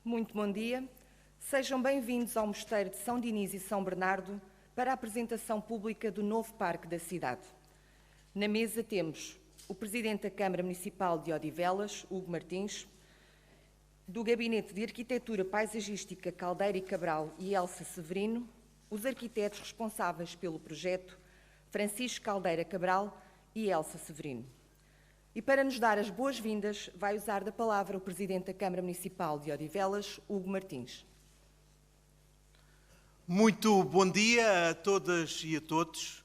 Muito bom dia. Sejam bem-vindos ao Mosteiro de São Dinis e São Bernardo para a apresentação pública do novo Parque da cidade. Na mesa temos o Presidente da Câmara Municipal de Odivelas, Hugo Martins, do Gabinete de Arquitetura Paisagística Caldeira e Cabral e Elsa Severino, os arquitetos responsáveis pelo projeto, Francisco Caldeira Cabral e Elsa Severino. E para nos dar as boas-vindas, vai usar da palavra o Presidente da Câmara Municipal de Odivelas, Hugo Martins. Muito bom dia a todas e a todos.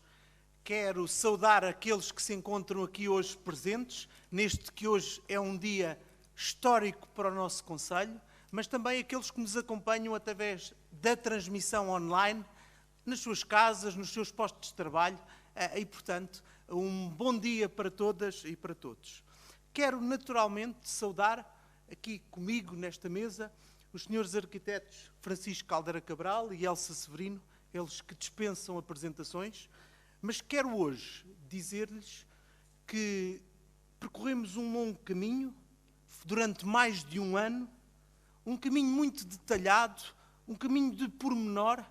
Quero saudar aqueles que se encontram aqui hoje presentes, neste que hoje é um dia histórico para o nosso concelho, mas também aqueles que nos acompanham através da transmissão online, nas suas casas, nos seus postos de trabalho e, portanto, um bom dia para todas e para todos. Quero naturalmente saudar aqui comigo nesta mesa os senhores arquitetos Francisco Caldeira Cabral e Elsa Severino, eles que dispensam apresentações, mas quero hoje dizer-lhes que percorremos um longo caminho durante mais de um ano, um caminho muito detalhado, um caminho de pormenor,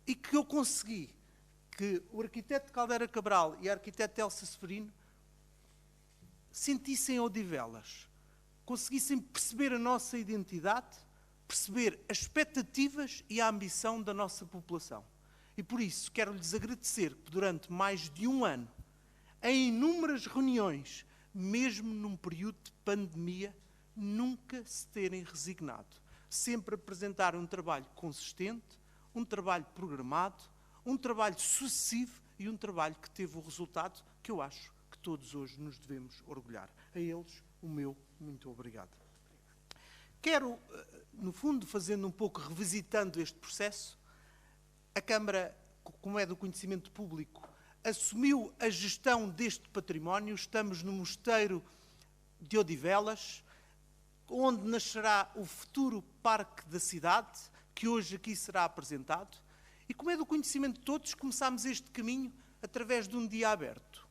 e que eu consegui que o arquiteto Caldeira Cabral e a arquiteta Elsa Severino sentissem Odivelas, conseguissem perceber a nossa identidade, perceber as expectativas e a ambição da nossa população. E por isso quero-lhes agradecer que durante mais de um ano, em inúmeras reuniões, mesmo num período de pandemia, nunca se terem resignado. Sempre apresentaram um trabalho consistente, um trabalho programado, um trabalho sucessivo e um trabalho que teve o resultado que eu acho que todos hoje nos devemos orgulhar. A eles, o meu muito obrigado. Quero, no fundo, fazendo um pouco, revisitando este processo, a Câmara, como é do conhecimento público, assumiu a gestão deste património. Estamos no Mosteiro de Odivelas, onde nascerá o futuro Parque da Cidade, que hoje aqui será apresentado. E como é do conhecimento de todos, começámos este caminho através de um dia aberto.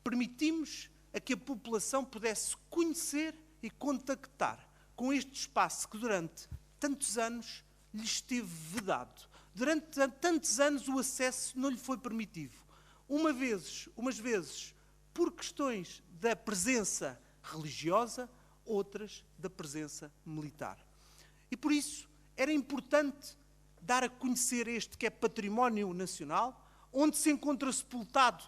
Permitimos a que a população pudesse conhecer e contactar com este espaço que durante tantos anos lhe esteve vedado. Durante tantos anos o acesso não lhe foi permitido. Umas vezes por questões da presença religiosa, outras da presença militar. E por isso era importante dar a conhecer este que é património nacional, onde se encontra sepultado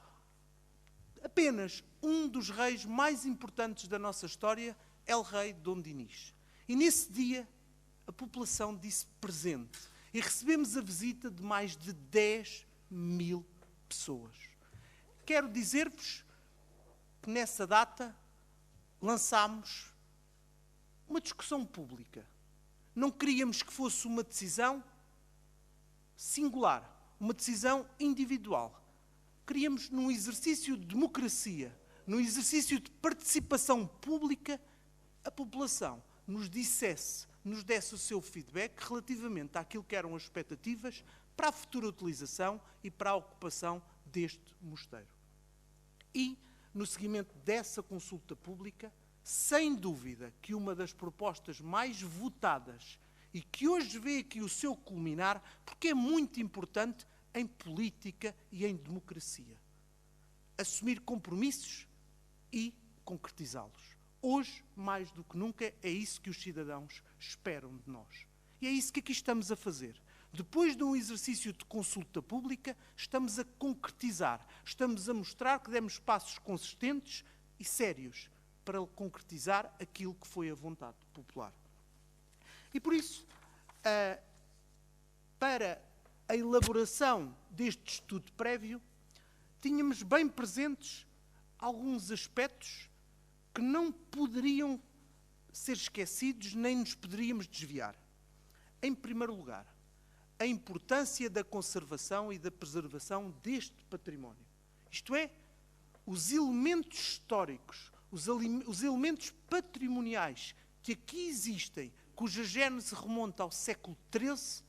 apenas um dos reis mais importantes da nossa história, El Rei Dom Dinis. E nesse dia a população disse presente e recebemos a visita de mais de 10.000 pessoas. Quero dizer-vos que nessa data lançámos uma discussão pública. Não queríamos que fosse uma decisão singular, uma decisão individual. Queríamos, num exercício de democracia, num exercício de participação pública, a população nos desse o seu feedback relativamente àquilo que eram as expectativas para a futura utilização e para a ocupação deste mosteiro. E, no seguimento dessa consulta pública, sem dúvida que uma das propostas mais votadas e que hoje vê aqui o seu culminar, porque é muito importante em política e em democracia. Assumir compromissos e concretizá-los. Hoje, mais do que nunca, é isso que os cidadãos esperam de nós. E é isso que aqui estamos a fazer. Depois de um exercício de consulta pública, estamos a concretizar, estamos a mostrar que demos passos consistentes e sérios para concretizar aquilo que foi a vontade popular. E por isso, para a elaboração deste estudo prévio, tínhamos bem presentes alguns aspectos que não poderiam ser esquecidos nem nos poderíamos desviar. Em primeiro lugar, a importância da conservação e da preservação deste património. Isto é, os elementos históricos, os elementos patrimoniais que aqui existem, cuja gênese remonta ao século XIII,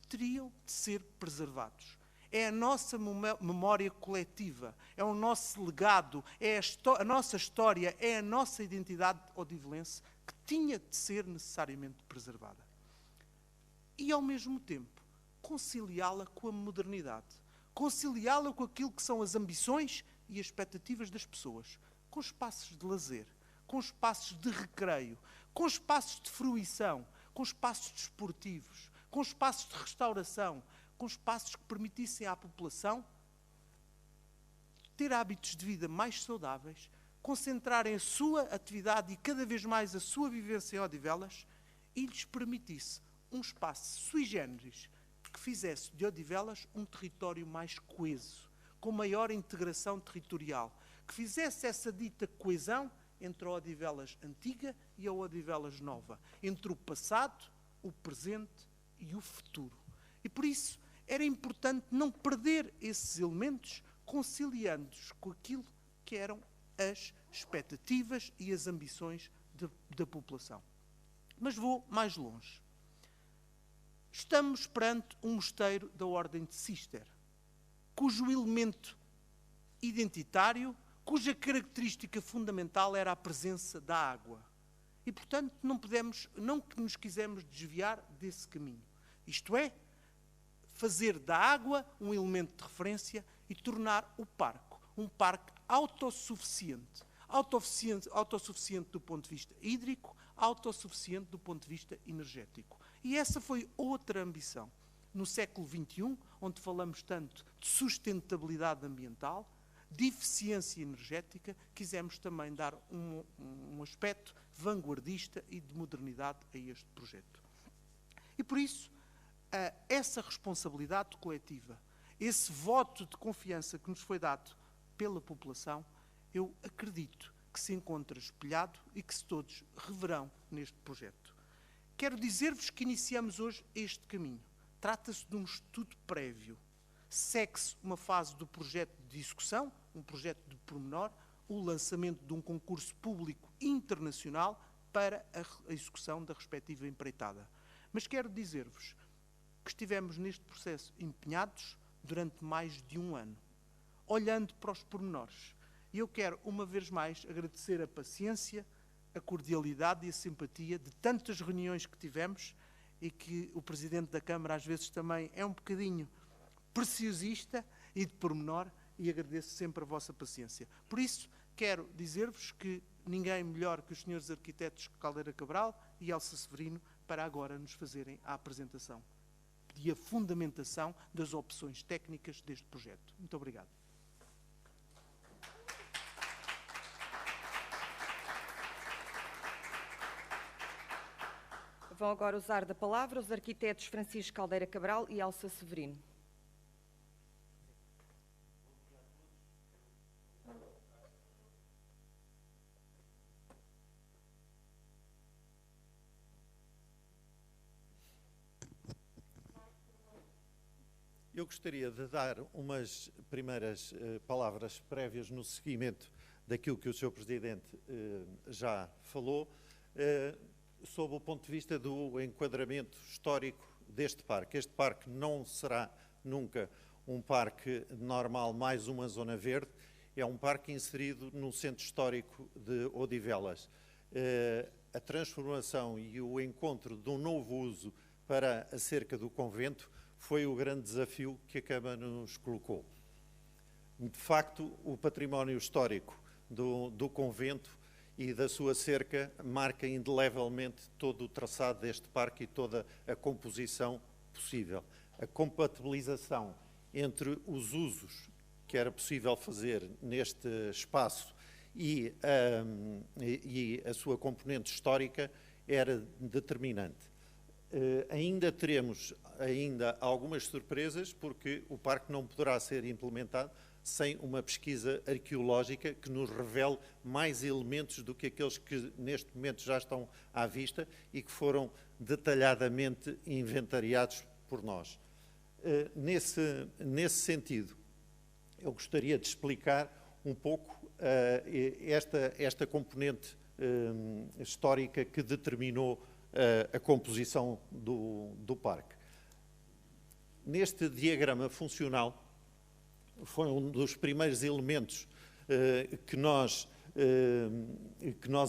teriam de ser preservados. É a nossa memória coletiva, é o nosso legado, é a nossa história, é a nossa identidade odivelense que que tinha de ser necessariamente preservada. E, ao mesmo tempo, conciliá-la com a modernidade, conciliá-la com aquilo que são as ambições e as expectativas das pessoas, com espaços de lazer, com espaços de recreio, com espaços de fruição, com espaços desportivos, com espaços de restauração, com espaços que permitissem à população ter hábitos de vida mais saudáveis, concentrarem a sua atividade e cada vez mais a sua vivência em Odivelas e lhes permitisse um espaço sui generis que fizesse de Odivelas um território mais coeso, com maior integração territorial, que fizesse essa dita coesão entre a Odivelas antiga e a Odivelas nova, entre o passado, o presente e o futuro. E por isso era importante não perder esses elementos, conciliando-os com aquilo que eram as expectativas e as ambições da população. Mas vou mais longe. Estamos perante um mosteiro da Ordem de Cister, cujo elemento identitário, cuja característica fundamental era a presença da água. E, portanto, não nos quisemos desviar desse caminho. Isto é, fazer da água um elemento de referência e tornar o parque um parque autossuficiente. Autossuficiente do ponto de vista hídrico, autossuficiente do ponto de vista energético. E essa foi outra ambição. No século XXI, onde falamos tanto de sustentabilidade ambiental, de eficiência energética, quisemos também dar um aspecto vanguardista e de modernidade a este projeto. E por isso, essa responsabilidade coletiva, esse voto de confiança que nos foi dado pela população, eu acredito que se encontra espelhado e que todos reverão neste projeto. Quero dizer-vos que iniciamos hoje este caminho. Trata-se de um estudo prévio. Segue-se uma fase do projeto de discussão, um projeto de pormenor, o lançamento de um concurso público internacional para a execução da respectiva empreitada. Mas quero dizer-vos que estivemos neste processo empenhados durante mais de um ano, olhando para os pormenores. E eu quero, uma vez mais, agradecer a paciência, a cordialidade e a simpatia de tantas reuniões que tivemos e que o Presidente da Câmara às vezes também é um bocadinho preciosista e de pormenor, e agradeço sempre a vossa paciência. Por isso, quero dizer-vos que ninguém melhor que os senhores arquitetos Caldeira Cabral e Elsa Severino para agora nos fazerem a apresentação e a fundamentação das opções técnicas deste projeto. Muito obrigado. Vão agora usar da palavra os arquitetos Francisco Caldeira Cabral e Elsa Severino. Eu gostaria de dar umas primeiras palavras prévias no seguimento daquilo que o Sr. Presidente já falou, sob o ponto de vista do enquadramento histórico deste parque. Este parque não será nunca um parque normal, mais uma zona verde, é um parque inserido no centro histórico de Odivelas. A transformação e o encontro de um novo uso para a cerca do convento foi o grande desafio que a Câmara nos colocou. De facto, o património histórico do convento e da sua cerca marca indelevelmente todo o traçado deste parque e toda a composição possível. A compatibilização entre os usos que era possível fazer neste espaço e a sua componente histórica era determinante. Ainda teremos algumas surpresas, porque o parque não poderá ser implementado sem uma pesquisa arqueológica que nos revele mais elementos do que aqueles que neste momento já estão à vista e que foram detalhadamente inventariados por nós. Nesse sentido, eu gostaria de explicar um pouco esta componente histórica que determinou a composição do parque. Neste diagrama funcional, foi um dos primeiros elementos que nós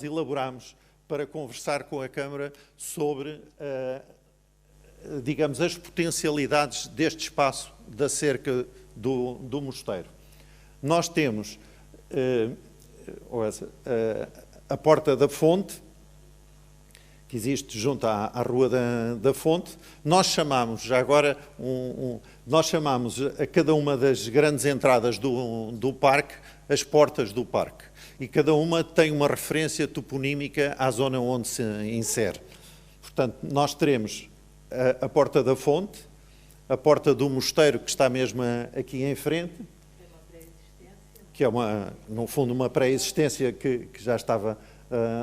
elaboramos para conversar com a Câmara sobre, digamos, as potencialidades deste espaço da cerca do mosteiro. Nós temos a Porta da Fonte, que existe junto à Rua da Fonte. Nós chamamos, já agora, nós chamamos a cada uma das grandes entradas do parque as portas do parque. E cada uma tem uma referência toponímica à zona onde se insere. Portanto, nós teremos a Porta da Fonte, a Porta do Mosteiro, que está mesmo aqui em frente, que é, no fundo, uma pré-existência que já estava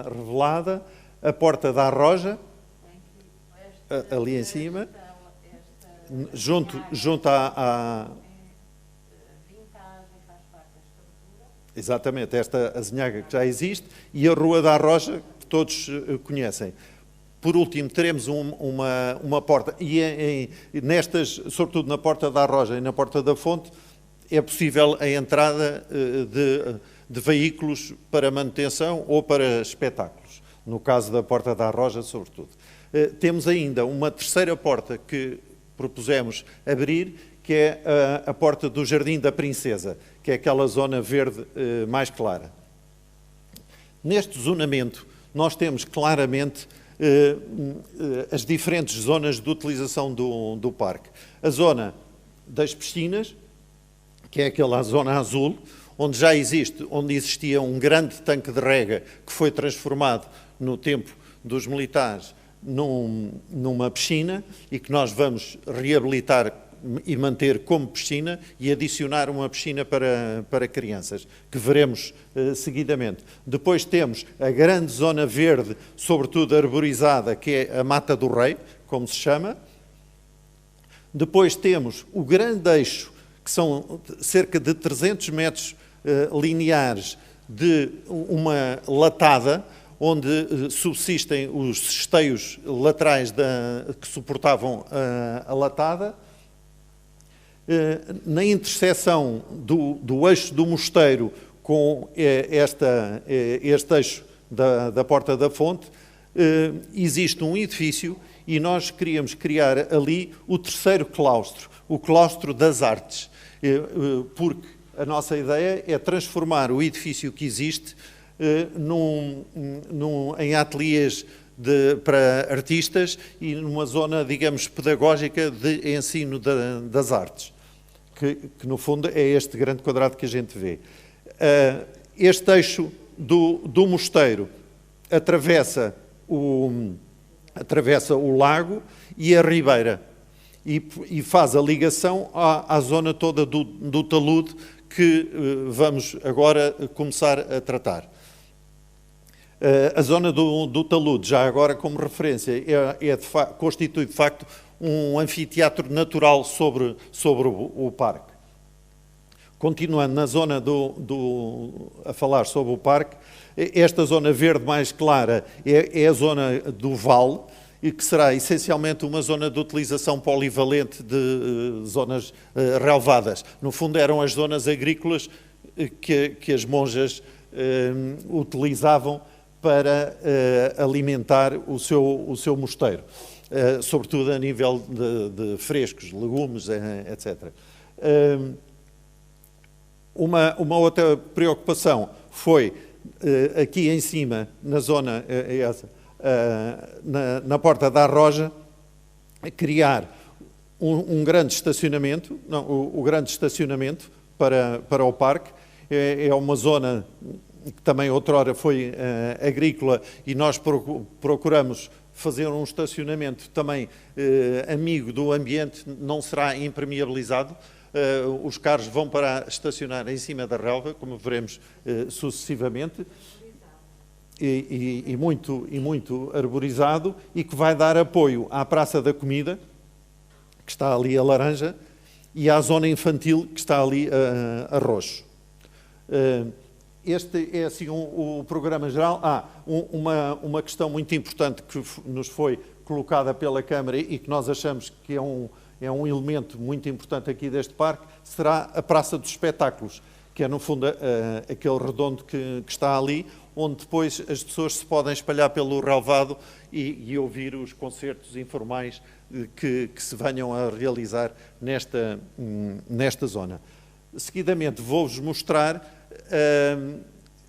revelada, a Porta da Arroja, ali em cima, junto à... Exatamente, esta azinhaga que já existe, e a Rua da Arroja, que todos conhecem. Por último, teremos uma porta, e nestas, sobretudo na Porta da Arroja e na Porta da Fonte, é possível a entrada de veículos para manutenção ou para espetáculos, no caso da Porta da Arroja, sobretudo. Temos ainda uma terceira porta que propusemos abrir, que é a Porta do Jardim da Princesa, que é aquela zona verde mais clara. Neste zonamento, nós temos claramente as diferentes zonas de utilização do parque. A zona das piscinas, que é aquela zona azul, onde existia um grande tanque de rega que foi transformado no tempo dos militares numa piscina e que nós vamos reabilitar e manter como piscina e adicionar uma piscina para crianças, que veremos seguidamente. Depois temos a grande zona verde, sobretudo arborizada, que é a Mata do Rei, como se chama. Depois temos o grande eixo, que são cerca de 300 metros lineares de uma latada, onde subsistem os esteios laterais que suportavam a latada. Na interseção do eixo do mosteiro com este eixo da Porta da Fonte, existe um edifício e nós queríamos criar ali o terceiro claustro, o claustro das artes, porque a nossa ideia é transformar o edifício que existe em ateliês para artistas e numa zona, digamos, pedagógica de ensino das artes, que no fundo é este grande quadrado que a gente vê. Este eixo do mosteiro atravessa o lago e a ribeira e faz a ligação à zona toda do talude que vamos agora começar a tratar. A zona do talude, já agora como referência, constitui de facto um anfiteatro natural sobre o parque. Continuando na zona a falar sobre o parque, esta zona verde mais clara é a zona do vale, e que será essencialmente uma zona de utilização polivalente de zonas relvadas. No fundo, eram as zonas agrícolas que as monjas utilizavam para alimentar o seu mosteiro, sobretudo a nível de frescos, legumes, etc. Uma outra preocupação foi, aqui em cima, na zona na Porta da Arroja, criar um grande estacionamento, o grande estacionamento para o parque. É uma zona que também outrora foi agrícola e nós procuramos fazer um estacionamento também amigo do ambiente, não será impermeabilizado. Os carros vão para estacionar em cima da relva, como veremos sucessivamente, e muito arborizado, e que vai dar apoio à Praça da Comida, que está ali a laranja, e à zona infantil, que está ali a roxo. Este é assim o programa geral. Uma questão muito importante que nos foi colocada pela Câmara e que nós achamos que é um elemento muito importante aqui deste parque, será a Praça dos Espetáculos, que é no fundo aquele redondo que está ali, onde depois as pessoas se podem espalhar pelo relvado e ouvir os concertos informais que se venham a realizar nesta zona. Seguidamente vou-vos mostrar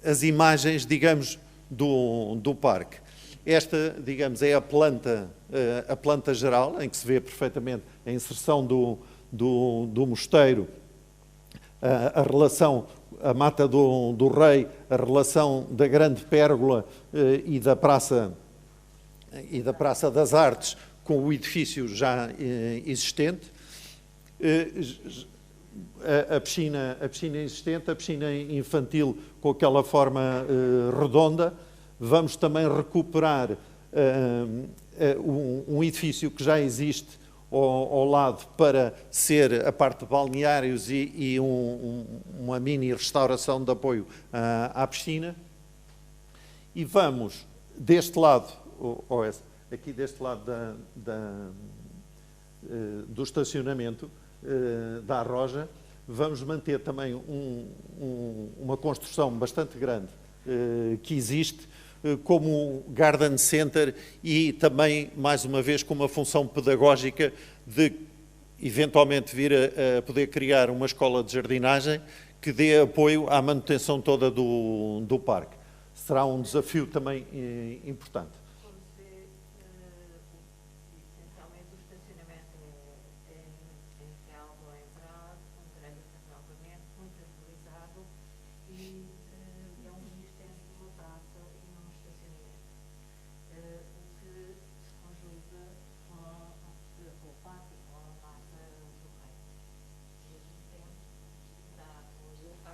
as imagens, digamos, do parque. Esta, digamos, é a planta geral, em que se vê perfeitamente a inserção do mosteiro, a relação, a Mata do Rei, a relação da Grande Pérgola e da Praça das Artes com o edifício já existente, a piscina existente, a piscina infantil com aquela forma redonda. Vamos também recuperar um edifício que já existe ao lado para ser a parte de balneários e uma mini restauração de apoio à piscina. E vamos, deste lado, aqui deste lado do estacionamento da Arroja, vamos manter também uma construção bastante grande que existe, como Garden Center, e também, mais uma vez, com uma função pedagógica de, eventualmente, vir a poder criar uma escola de jardinagem que dê apoio à manutenção toda do parque. Será um desafio também importante. Como se vê, essencialmente o estacionamento em relva ou em entrada, com grande acampanamento, muito utilizado, e é um mini extenso de uma praça e não um estacionamento. O que se conjuga com o pátio, com a Mata do Rei. E a gente tem dá apoio à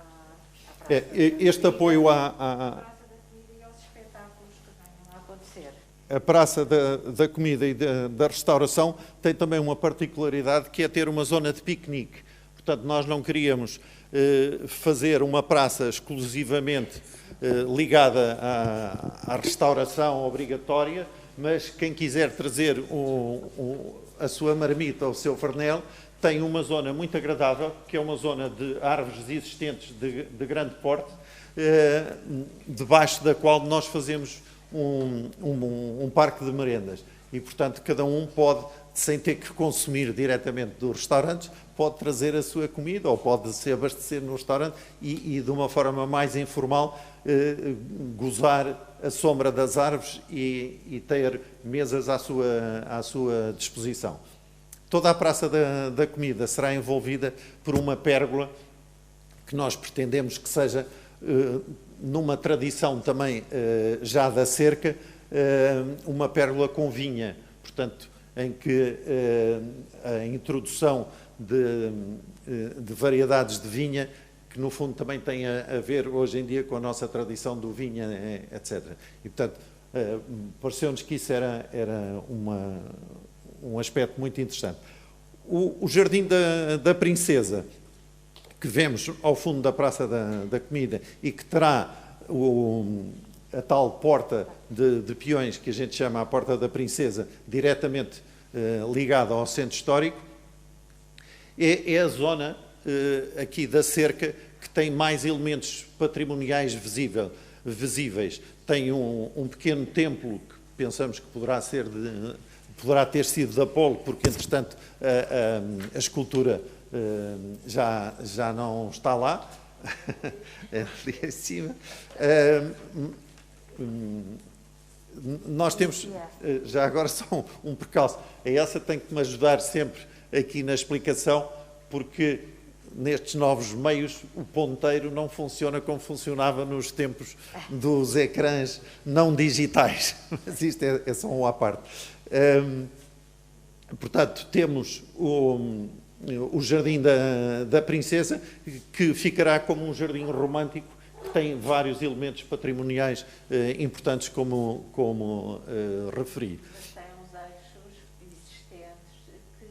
praça. Este apoio A Praça da Comida e da Restauração tem também uma particularidade, que é ter uma zona de piquenique. Portanto, nós não queríamos fazer uma praça exclusivamente ligada à restauração obrigatória, mas quem quiser trazer a sua marmita ou o seu farnel, tem uma zona muito agradável, que é uma zona de árvores existentes de grande porte, debaixo da qual nós fazemos um parque de merendas. E, portanto, cada um pode, sem ter que consumir diretamente dos restaurantes, pode trazer a sua comida ou pode se abastecer no restaurante e de uma forma mais informal, gozar a sombra das árvores e ter mesas à sua disposição. Toda a Praça da Comida será envolvida por uma pérgola que nós pretendemos que seja, numa tradição também já da cerca, uma pérgola com vinha, portanto, em que a introdução de variedades de vinha, que no fundo também tem a ver hoje em dia com a nossa tradição do vinho, etc. E, portanto, pareceu-nos que isso era um aspecto muito interessante. O Jardim da Princesa, que vemos ao fundo da Praça da Comida e que terá a tal porta de peões, que a gente chama a Porta da Princesa, diretamente ligada ao centro histórico, é a zona aqui da cerca que tem mais elementos patrimoniais visíveis. Tem um pequeno templo que pensamos que poderá ter sido de Apolo, porque, entretanto, a escultura já não está lá, é ali em cima. Nós temos, já agora só um percalço, a Elsa tem que me ajudar sempre aqui na explicação, porque nestes novos meios o ponteiro não funciona como funcionava nos tempos dos ecrãs não digitais, mas isto é só um à parte. Portanto, temos o Jardim da Princesa, que ficará como um jardim romântico, que tem vários elementos patrimoniais importantes, como referi. Mas tem uns eixos existentes que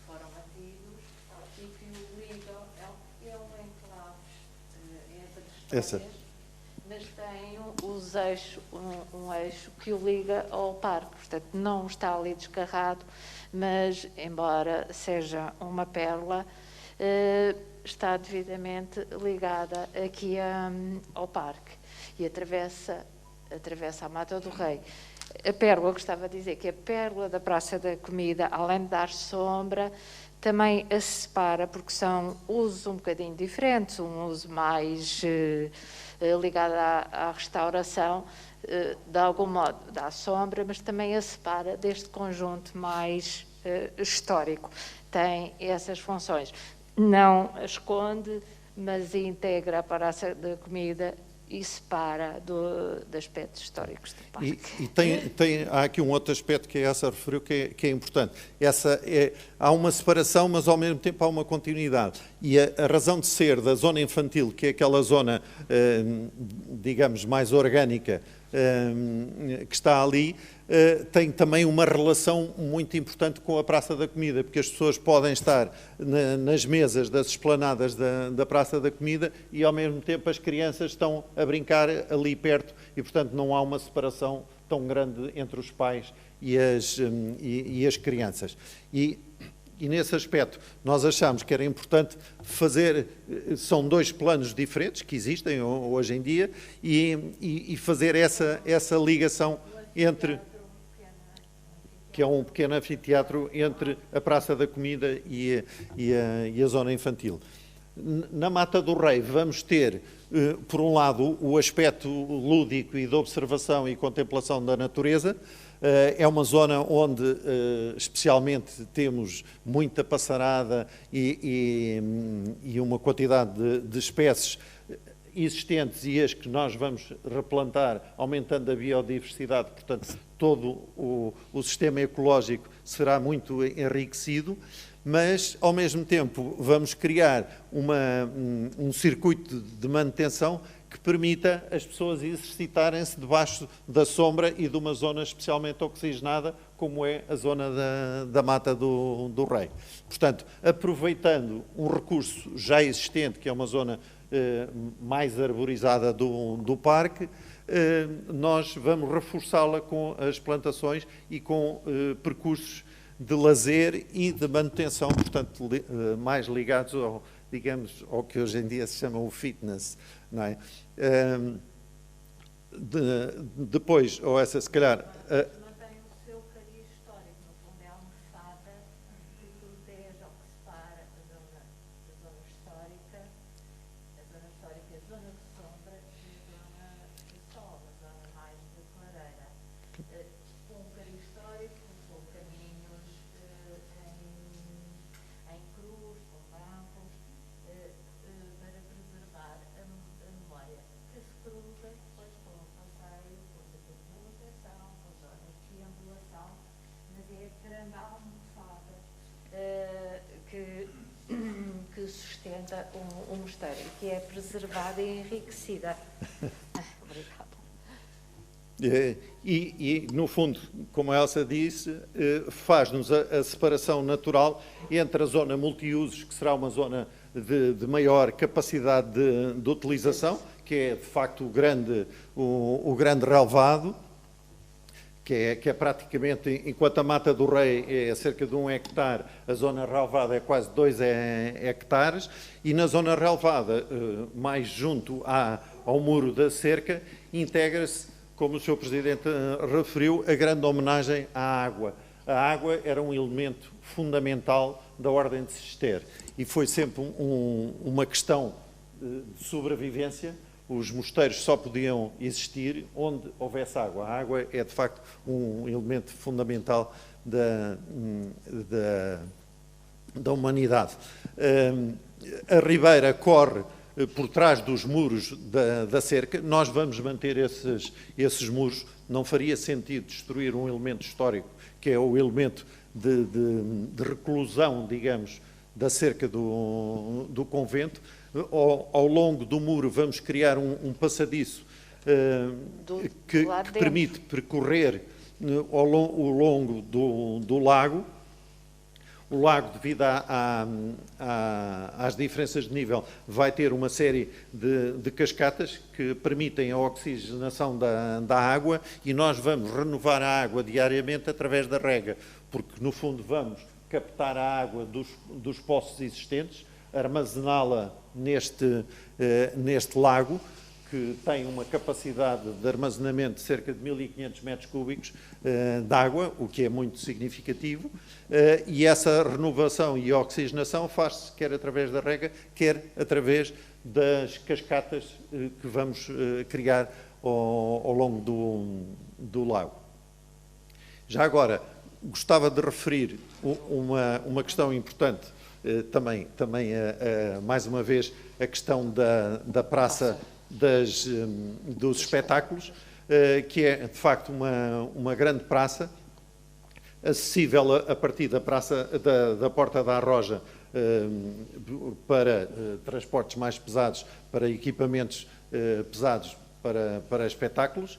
foram mantidos e que o ligam, é um enclave entre histórias, mas tem os eixos, um eixo que o liga ao parque. Portanto, não está ali descarrado, mas, embora seja uma pérola, está devidamente ligada aqui ao parque. e atravessa a Mata do Rei. A pérola, gostava de dizer que a pérola da Praça da Comida, além de dar sombra, também a separa, porque são usos um bocadinho diferentes, um uso mais ligado à restauração, de algum modo dá sombra, mas também a separa deste conjunto mais histórico. Tem essas funções. Não a esconde, mas integra a Praça da Comida e separa de aspectos históricos do parque. Há aqui um outro aspecto que a Elsa referiu que é importante. Há uma separação, mas ao mesmo tempo há uma continuidade. E a razão de ser da zona infantil, que é aquela zona, digamos, mais orgânica, que está ali, tem também uma relação muito importante com a Praça da Comida, porque as pessoas podem estar nas mesas das esplanadas da Praça da Comida e, ao mesmo tempo, as crianças estão a brincar ali perto e, portanto, não há uma separação tão grande entre os pais e as crianças. E nesse aspecto, nós achamos que era importante fazer, são dois planos diferentes que existem hoje em dia, e fazer essa ligação entre, que é um pequeno anfiteatro entre a Praça da Comida e a zona infantil. Na Mata do Rei vamos ter, por um lado, o aspecto lúdico e de observação e contemplação da natureza. É uma zona onde, especialmente, temos muita passarada e uma quantidade de espécies existentes e as que nós vamos replantar, aumentando a biodiversidade. Portanto, todo o sistema ecológico será muito enriquecido, mas, ao mesmo tempo, vamos criar um circuito de manutenção que permita as pessoas exercitarem-se debaixo da sombra e de uma zona especialmente oxigenada, como é a zona da Mata do Rei. Portanto, aproveitando um recurso já existente, que é uma zona mais arborizada do parque, nós vamos reforçá-la com as plantações e com percursos de lazer e de manutenção, portanto, mais ligados ao que hoje em dia se chama o fitness, não é? Depois, ou essa se calhar... Mantém o seu cariz histórico, no fundo é a almofada que protege ou que separa a zona histórica e a zona de sombra e a zona de sol, a zona mais de clareira. Com o cariz histórico, com caminhos em cruz, com bancos, para preservar a memória, que se cruza depois com o passeio, com o setor de manutenção, com zonas de ambulação, mas é a grande almofada que sustenta o mosteiro, que é preservada e enriquecida. Obrigada. E, no fundo, como a Elsa disse, faz-nos a separação natural entre a zona multiusos, que será uma zona de maior capacidade de utilização, que é, de facto, o grande relvado, que é praticamente, enquanto a Mata do Rei é cerca de 1 hectare, a zona relvada é quase 2 hectares, e na zona relvada, mais junto ao muro da cerca, integra-se, como o Sr. Presidente referiu, a grande homenagem à água. A água era um elemento fundamental da Ordem de Cister e foi sempre uma questão de sobrevivência. Os mosteiros só podiam existir onde houvesse água. A água é, de facto, um elemento fundamental da humanidade. A ribeira corre por trás dos muros da cerca. Nós vamos manter esses muros. Não faria sentido destruir um elemento histórico, que é o elemento de reclusão, digamos, da cerca do convento. Ao longo do muro vamos criar um passadiço que permite percorrer ao longo do lago. O lago, devido às diferenças de nível, vai ter uma série de cascatas que permitem a oxigenação da água e nós vamos renovar a água diariamente através da rega, porque, no fundo, vamos captar a água dos poços existentes, armazená-la neste lago, que tem uma capacidade de armazenamento de cerca de 1.500 metros cúbicos de água, o que é muito significativo, e essa renovação e oxigenação faz-se quer através da rega, quer através das cascatas que vamos criar ao longo do lago. Já agora, gostava de referir uma questão importante, também mais uma vez, a questão da praça dos espetáculos, que é, de facto, uma grande praça, acessível a partir da Porta da Arroja, para transportes mais pesados, para equipamentos pesados, para espetáculos,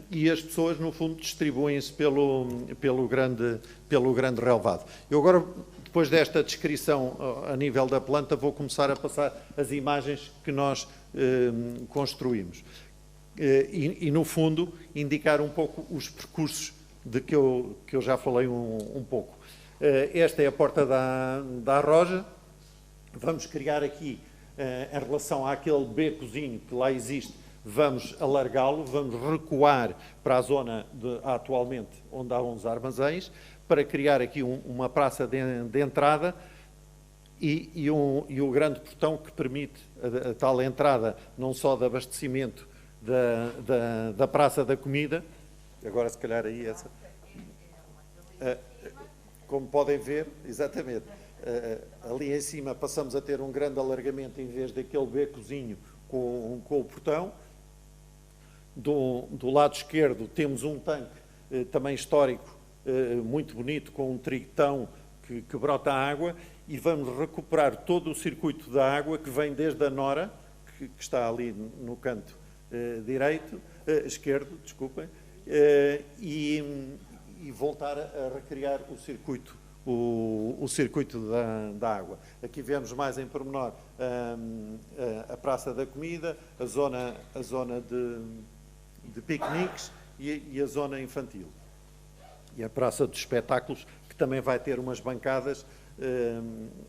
e as pessoas, no fundo, distribuem-se pelo grande relvado. Eu agora, depois desta descrição a nível da planta, vou começar a passar as imagens que nós construímos. E, no fundo, indicar um pouco os percursos de que eu já falei um pouco. Esta é a Porta da Arroja. Vamos criar aqui, em relação àquele becozinho que lá existe, vamos alargá-lo, vamos recuar para a zona atualmente onde há uns armazéns, para criar aqui uma praça de entrada e o grande portão que permite a tal entrada, não só de abastecimento da Praça da Comida, agora se calhar aí essa... Como podem ver, exatamente, ali em cima passamos a ter um grande alargamento em vez daquele becozinho com o portão. Do lado esquerdo temos um tanque também histórico, muito bonito, com um trictão que brota água, e vamos recuperar todo o circuito da água que vem desde a Nora, que está ali no canto esquerdo, desculpem, e voltar a recriar o circuito da água. Aqui vemos mais em pormenor a Praça da Comida, a zona de piqueniques e a zona infantil. E a Praça dos Espetáculos, que também vai ter umas bancadas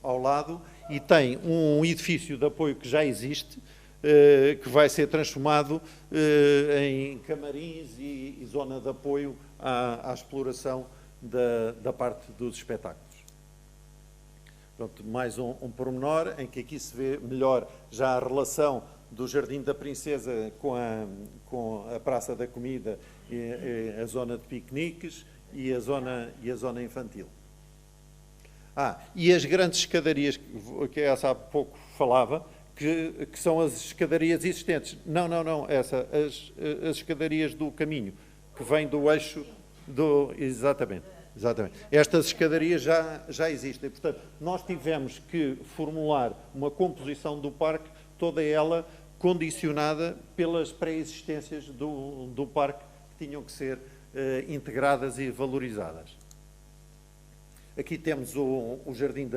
ao lado, e tem um edifício de apoio que já existe, que vai ser transformado em camarins e zona de apoio à exploração da parte dos espetáculos. Pronto, mais um pormenor em que aqui se vê melhor já a relação do Jardim da Princesa com a Praça da Comida, e a zona de piqueniques e a zona infantil. E as grandes escadarias, que essa há pouco falava, que são as escadarias existentes. Não, as escadarias do caminho, que vêm do eixo do... Exatamente. Estas escadarias já existem. Portanto, nós tivemos que formular uma composição do parque, toda ela condicionada pelas pré-existências do parque, que tinham que ser integradas e valorizadas. Aqui temos o Jardim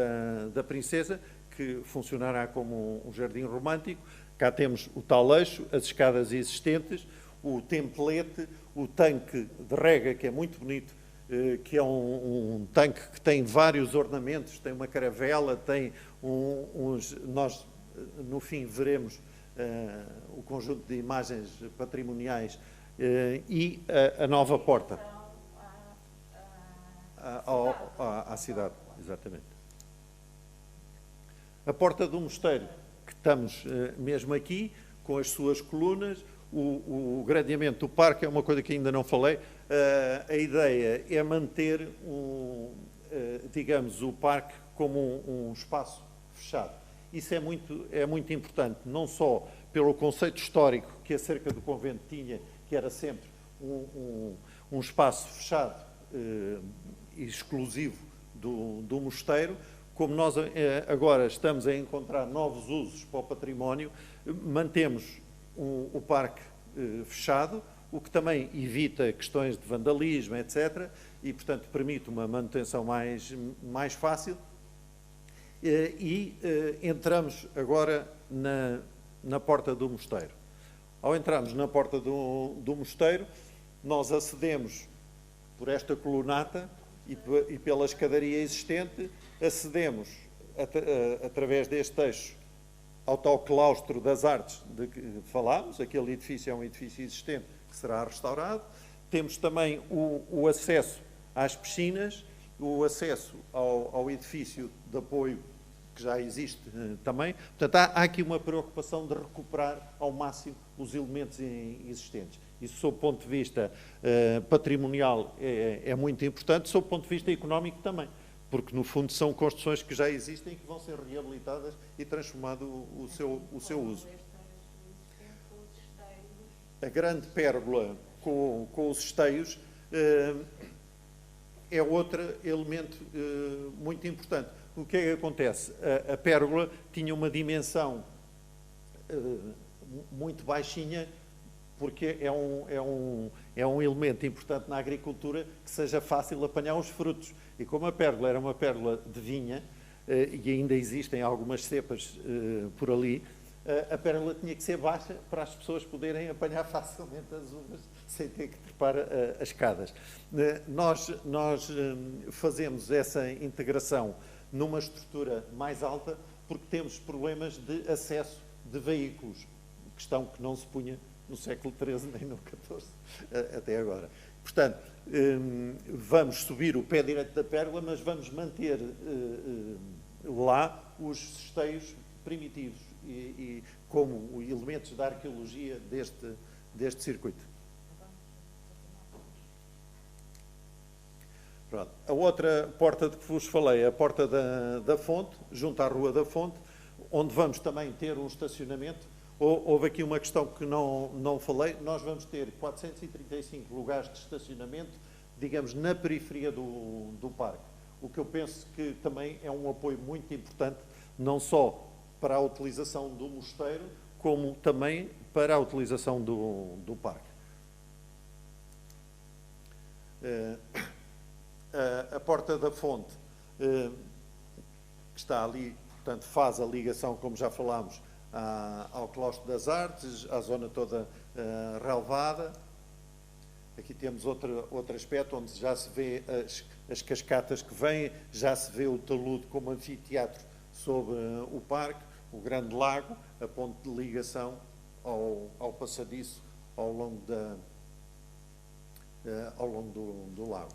da Princesa, que funcionará como um jardim romântico. Cá temos o tal eixo, as escadas existentes, o templete, o tanque de rega, que é muito bonito, que é um tanque que tem vários ornamentos, tem uma caravela, tem uns... Nós, no fim, veremos o conjunto de imagens patrimoniais e a nova porta à cidade, exatamente. A Porta do Mosteiro, que estamos mesmo aqui, com as suas colunas, o gradeamento do parque é uma coisa que ainda não falei. A ideia é manter, digamos, o parque como um espaço fechado. Isso é muito importante, não só pelo conceito histórico que a cerca do convento tinha, que era sempre um espaço fechado e exclusivo do mosteiro, como nós agora estamos a encontrar novos usos para o património, mantemos o parque fechado, o que também evita questões de vandalismo, etc., e, portanto, permite uma manutenção mais fácil. Entramos agora na Porta do Mosteiro. Ao entrarmos na Porta do Mosteiro, nós acedemos por esta colunata e pela escadaria existente, acedemos através deste eixo ao tal claustro das artes de que falámos. Aquele edifício é um edifício existente que será restaurado. Temos também o acesso às piscinas, o acesso ao edifício de apoio que já existe também. Portanto, há aqui uma preocupação de recuperar ao máximo os elementos existentes. Isso, sob o ponto de vista patrimonial, é muito importante, sob o ponto de vista económico também, porque, no fundo, são construções que já existem e que vão ser reabilitadas e transformado o seu uso. A grande pérgola com os esteios é outro elemento muito importante. O que é que acontece? A pérgola tinha uma dimensão muito baixinha, porque é um elemento importante na agricultura que seja fácil apanhar os frutos. E como a pérgola era uma pérgola de vinha, e ainda existem algumas cepas por ali, a pérgola tinha que ser baixa para as pessoas poderem apanhar facilmente as uvas sem ter que trepar as escadas. Nós fazemos essa integração numa estrutura mais alta porque temos problemas de acesso de veículos, questão que não se punha no século XIII nem no XIV até agora. Portanto, vamos subir o pé direito da pérgola, mas vamos manter lá os esteios primitivos e como elementos da arqueologia deste circuito. Pronto. A outra porta de que vos falei é a porta da Fonte, junto à Rua da Fonte, onde vamos também ter um estacionamento. Houve aqui uma questão que não falei. Nós vamos ter 435 lugares de estacionamento, digamos, na periferia do parque. O que eu penso que também é um apoio muito importante, não só para a utilização do mosteiro, como também para a utilização do parque. A Porta da Fonte, que está ali, portanto, faz a ligação, como já falámos, ao Claustro das Artes, à zona toda relevada. Aqui temos outro aspecto onde já se vê as cascatas que vêm, já se vê o talude como anfiteatro sobre o parque, o grande lago, a ponte de ligação ao passadiço ao longo do lago.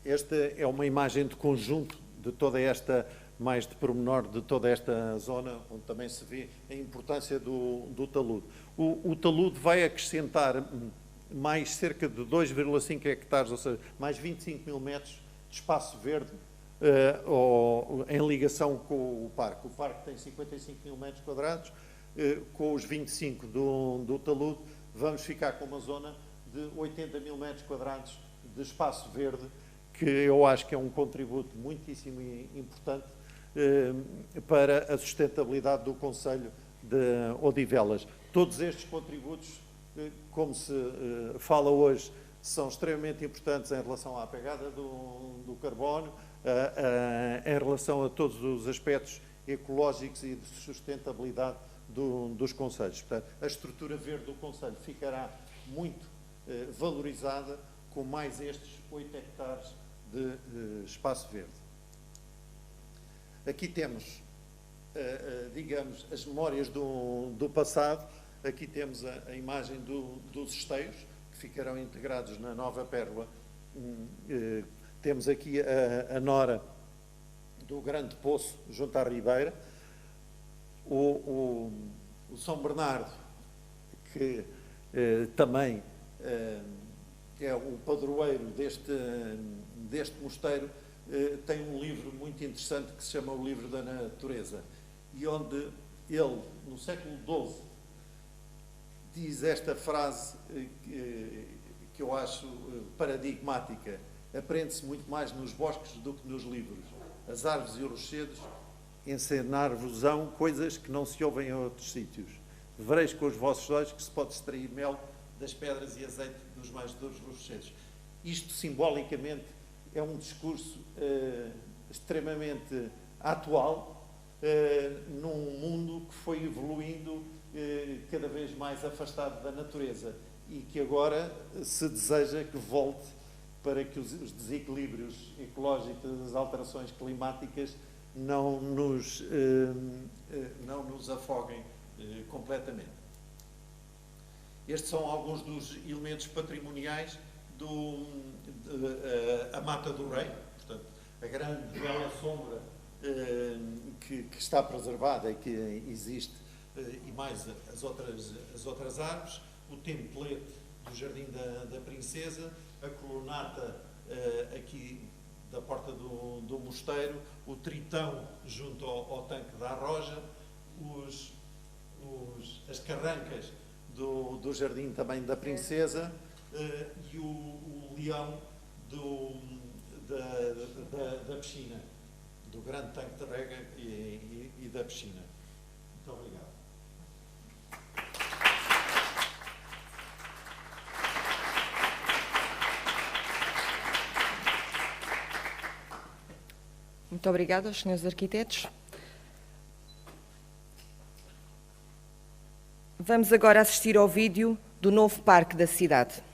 Esta é uma imagem de conjunto de toda esta, mais de pormenor, de toda esta zona, onde também se vê a importância do talude. O talude vai acrescentar mais cerca de 2,5 hectares, ou seja, mais 25 mil metros de espaço verde em ligação com o parque. O parque tem 55 mil metros quadrados, com os 25 do talude, vamos ficar com uma zona de 80 mil metros quadrados de espaço verde, que eu acho que é um contributo muitíssimo importante para a sustentabilidade do concelho de Odivelas. Todos estes contributos, como se fala hoje, são extremamente importantes em relação à pegada do carbono, em relação a todos os aspectos ecológicos e de sustentabilidade dos concelhos. Portanto, a estrutura verde do concelho ficará muito valorizada com mais estes 8 hectares de espaço verde. Aqui temos, digamos, as memórias do passado. Aqui temos a imagem dos esteios, que ficarão integrados na nova pérgola. Temos aqui a nora do Grande Poço, junto à Ribeira. O São Bernardo, que também é o padroeiro deste mosteiro, tem um livro muito interessante que se chama O Livro da Natureza, e onde ele, no século XII, diz esta frase que eu acho paradigmática: aprende-se muito mais nos bosques do que nos livros. As árvores e os rochedos ensinar-vos-ão coisas que não se ouvem em outros sítios. Vereis com os vossos olhos que se pode extrair mel das pedras e azeite dos mais duros rochedos. Isto, simbolicamente, é um discurso extremamente atual, num mundo que foi evoluindo cada vez mais afastado da natureza e que agora se deseja que volte para que os desequilíbrios ecológicos, as alterações climáticas não nos afoguem completamente. Estes são alguns dos elementos patrimoniais a Mata do Rei, portanto, a grande bela sombra que está preservada e que existe, e mais as outras árvores, o templete do Jardim da Princesa, a colunata aqui da porta do mosteiro, o tritão junto ao tanque da Arroja, as carrancas do Jardim também da Princesa, e o leão da piscina, do grande tanque de rega e da piscina. Muito obrigado. Muito obrigada aos senhores arquitetos. Vamos agora assistir ao vídeo do novo parque da cidade.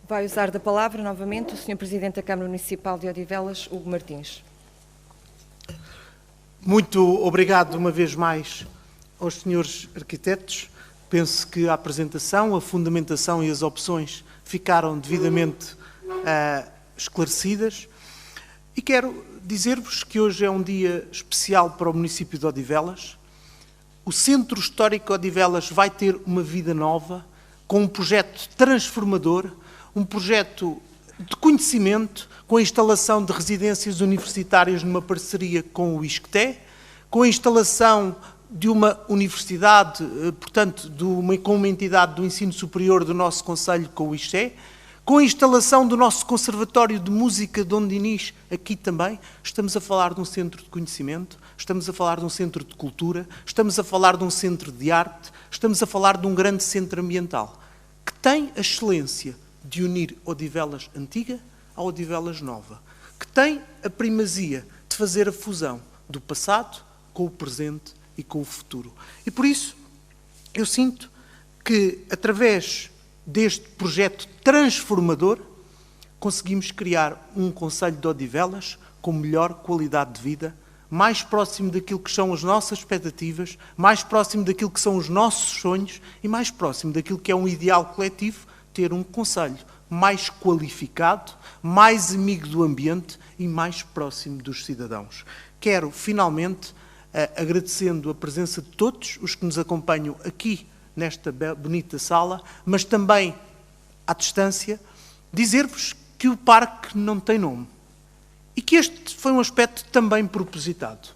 Vai usar da palavra novamente o Sr. Presidente da Câmara Municipal de Odivelas, Hugo Martins. Muito obrigado uma vez mais aos senhores arquitetos. Penso que a apresentação, a fundamentação e as opções ficaram devidamente esclarecidas. E quero dizer-vos que hoje é um dia especial para o município de Odivelas. O Centro Histórico de Odivelas vai ter uma vida nova, com um projeto transformador, um projeto de conhecimento, com a instalação de residências universitárias numa parceria com o ISCTE, com a instalação de uma universidade, portanto, com uma entidade do ensino superior do nosso concelho com o ISCTE, com a instalação do nosso Conservatório de Música Dom Dinis, aqui também. Estamos a falar de um centro de conhecimento, estamos a falar de um centro de cultura, estamos a falar de um centro de arte, estamos a falar de um grande centro ambiental, que tem a excelência de unir Odivelas antiga a Odivelas nova, que tem a primazia de fazer a fusão do passado com o presente e com o futuro. E por isso, eu sinto que, através deste projeto transformador, conseguimos criar um concelho de Odivelas com melhor qualidade de vida, mais próximo daquilo que são as nossas expectativas, mais próximo daquilo que são os nossos sonhos e mais próximo daquilo que é um ideal coletivo, ter um concelho mais qualificado, mais amigo do ambiente e mais próximo dos cidadãos. Quero, finalmente, agradecendo a presença de todos os que nos acompanham aqui nesta bonita sala, mas também à distância, dizer-vos que o parque não tem nome. E que este foi um aspecto também propositado.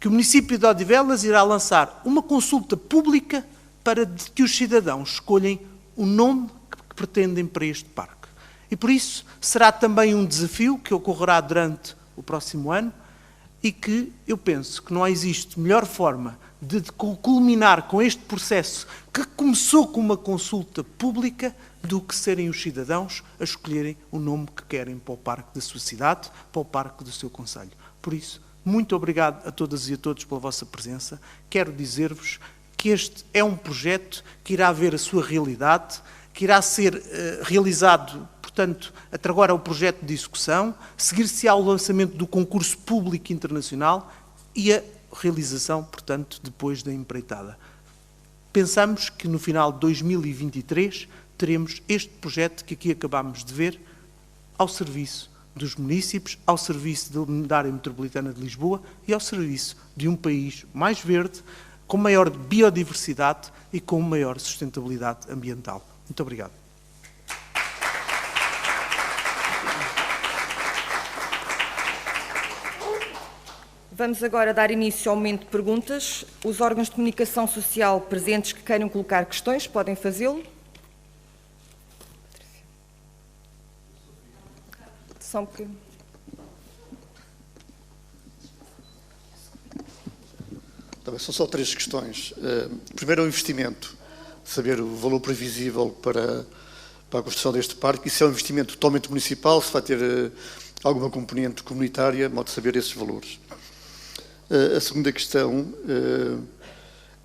Que o município de Odivelas irá lançar uma consulta pública para que os cidadãos escolhem o nome que pretendem para este parque. E por isso será também um desafio que ocorrerá durante o próximo ano e que eu penso que não existe melhor forma de culminar com este processo que começou com uma consulta pública do que serem os cidadãos a escolherem o nome que querem para o parque da sua cidade, para o parque do seu concelho. Por isso, muito obrigado a todas e a todos pela vossa presença. Quero dizer-vos que este é um projeto que irá ver a sua realidade, que irá ser realizado, portanto, até agora o projeto de execução, seguir-se-á o lançamento do concurso público internacional e a realização, portanto, depois da empreitada. Pensamos que no final de 2023 teremos este projeto que aqui acabámos de ver ao serviço dos munícipes, ao serviço da área metropolitana de Lisboa e ao serviço de um país mais verde, com maior biodiversidade e com maior sustentabilidade ambiental. Muito obrigado. Vamos agora dar início ao momento de perguntas. Os órgãos de comunicação social presentes que queiram colocar questões podem fazê-lo. Só um bocadinho. São só 3 questões. Primeiro é o investimento, saber o valor previsível para a construção deste parque, e se é um investimento totalmente municipal, se vai ter alguma componente comunitária, de modo de saber esses valores. A segunda questão,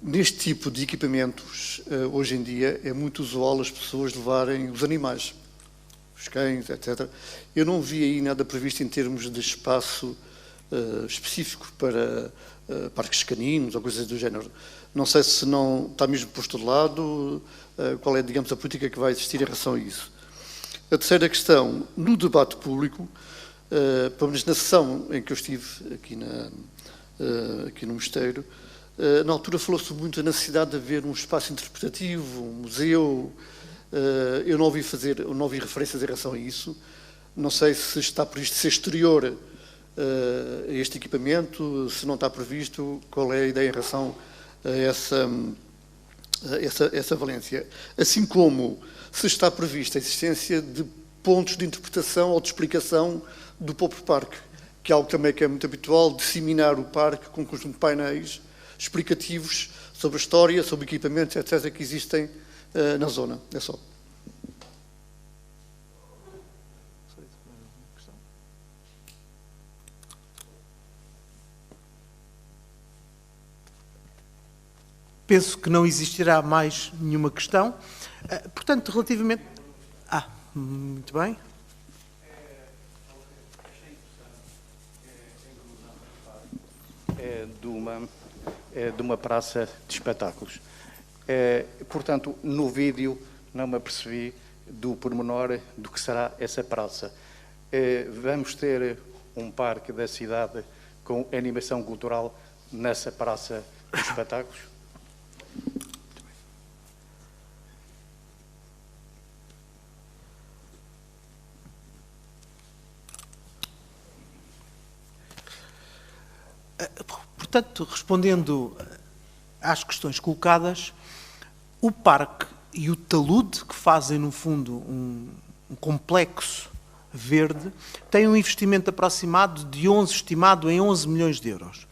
neste tipo de equipamentos, hoje em dia, é muito usual as pessoas levarem os animais, os cães, etc. Eu não vi aí nada previsto em termos de espaço específico para parques caninos ou coisas do género. Não sei se não está mesmo posto de lado, qual é, digamos, a política que vai existir em relação a isso. A terceira questão, no debate público, pelo menos na sessão em que eu estive aqui no Mosteiro, na altura falou-se muito da necessidade de haver um espaço interpretativo, um museu. Eu não ouvi referências em relação a isso. Não sei se está previsto ser exterior a este equipamento, se não está previsto, qual é a ideia em relação a essa valência. Assim como se está prevista a existência de pontos de interpretação ou de explicação do próprio parque, que é algo também que é muito habitual, disseminar o parque com um conjunto de painéis explicativos sobre a história, sobre equipamentos, etc., que existem na zona. É só. Penso que não existirá mais nenhuma questão. Portanto, relativamente... Muito bem. De uma praça de espetáculos. Portanto, no vídeo não me apercebi do pormenor do que será essa praça. Vamos ter um parque da cidade com animação cultural nessa praça de espetáculos? Portanto, respondendo às questões colocadas, o parque e o talude, que fazem, no fundo, um complexo verde, têm um investimento aproximado estimado em 11 milhões de euros.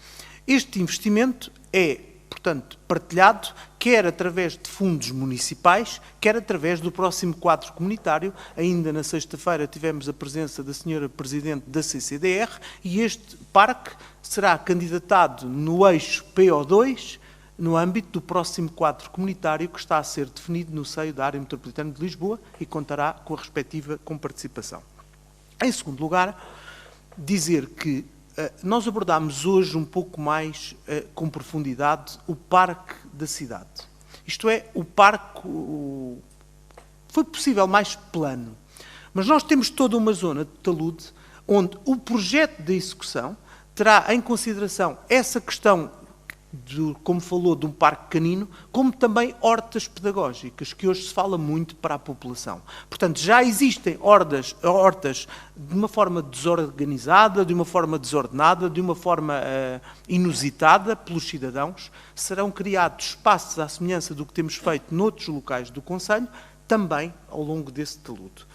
Este investimento é, portanto, partilhado quer através de fundos municipais, quer através do próximo quadro comunitário. Ainda na sexta-feira tivemos a presença da senhora Presidente da CCDR e este parque será candidatado no eixo PO2, no âmbito do próximo quadro comunitário que está a ser definido no seio da área metropolitana de Lisboa e contará com a respectiva comparticipação. Em segundo lugar, dizer que nós abordámos hoje um pouco mais com profundidade o parque da cidade. Isto é, o parque foi possível mais plano. Mas nós temos toda uma zona de talude onde o projeto de execução terá em consideração essa questão, como falou, de um parque canino, como também hortas pedagógicas, que hoje se fala muito para a população. Portanto, já existem hortas de uma forma desorganizada, de uma forma desordenada, de uma forma inusitada pelos cidadãos. Serão criados espaços à semelhança do que temos feito noutros locais do Conselho, também ao longo desse talude.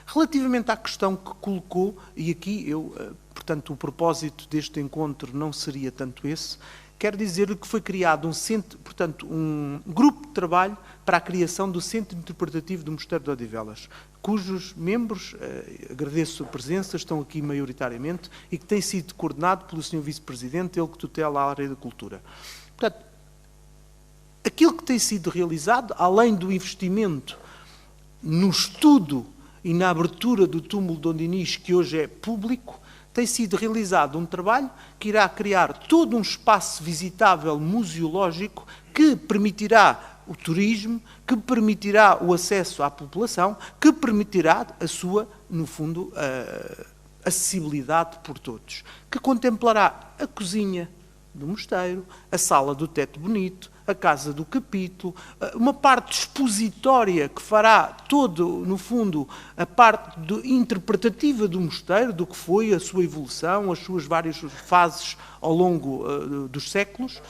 Relativamente à questão que colocou, e aqui portanto, o propósito deste encontro não seria tanto esse, quero dizer que foi criado um grupo de trabalho para a criação do Centro Interpretativo do Mosteiro de Odivelas, cujos membros, agradeço a presença, estão aqui maioritariamente, e que tem sido coordenado pelo Sr. Vice-Presidente, ele que tutela a área da cultura. Portanto, aquilo que tem sido realizado, além do investimento no estudo e na abertura do túmulo de Dom Dinis, que hoje é público, tem sido realizado um trabalho que irá criar todo um espaço visitável museológico que permitirá o turismo, que permitirá o acesso à população, que permitirá a sua, no fundo, acessibilidade por todos, que contemplará a cozinha do mosteiro, a sala do teto bonito, a casa do capítulo, uma parte expositória que fará todo, no fundo, a parte interpretativa do mosteiro, do que foi a sua evolução, as suas várias fases ao longo dos séculos.